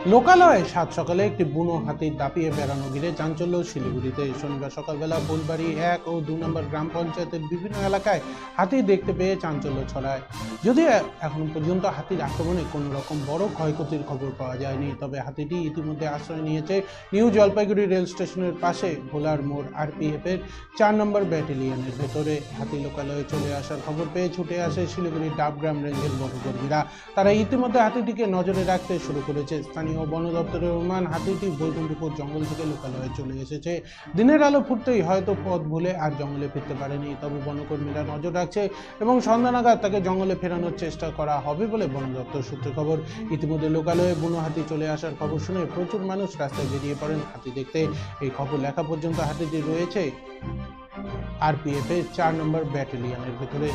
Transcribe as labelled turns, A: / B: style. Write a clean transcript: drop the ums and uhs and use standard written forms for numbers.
A: লোকালয়ে সাত সকালে একটি বুনো হাতির দাপিয়ে বেড়ানো ঘিরে চাঞ্চল্য শিলিগুড়িতে। শনিবার সকালবেলা ফুলবাড়ি 1 ও 2 নম্বর গ্রাম পঞ্চায়েতের বিভিন্ন এলাকায় হাতি দেখতে পেয়ে চাঞ্চল্য ছড়ায়। যদিও এখন পর্যন্ত হাতির আক্রমণে কোনো রকম বড় ক্ষয়ক্ষতির খবর পাওয়া যায়নি, তবে হাতিটি ইতিমধ্যে আশ্রয় নিয়েছে নিউ জলপাইগুড়ি রেল স্টেশনের পাশে ভোলার মোড় আরপিএফ এর 4 নম্বর ব্যাটালিয়নের ভেতরে। হাতি লোকালয়ে চলে আসার খবর পেয়ে ছুটে আসে শিলিগুড়ির ডাবগ্রাম রেঞ্জের বনকর্মীরা। তারা ইতিমধ্যে হাতিটিকে নজরে রাখতে শুরু করেছে। স্থানীয় বন দপ্তরের অনুমান, হাতিটি বৈকুণ্ঠপুর জঙ্গল থেকে লোকালয়ে চলে এসেছে। দিনের আলো ফুটতেই হয়তো পথ ভুলে আর জঙ্গলে ফিরতে পারেনি, তবে বনকর্মীরা নজর রাখছে এবং সন্ধ্যা নাগাদ তাকে জঙ্গলে ফেরানোর চেষ্টা করা হবে বলে বন দপ্তর সূত্রে খবর। ইতিমধ্যে লোকালয়ে বুনো হাতি চলে আসার খবর শুনে প্রচুর মানুষ রাস্তায় বেরিয়ে পড়েন হাতি দেখতে। এই খবর লেখা পর্যন্ত হাতিটি রয়েছে আরপিএফ এর 4 নম্বর ব্যাটালিয়নের ভেতরে।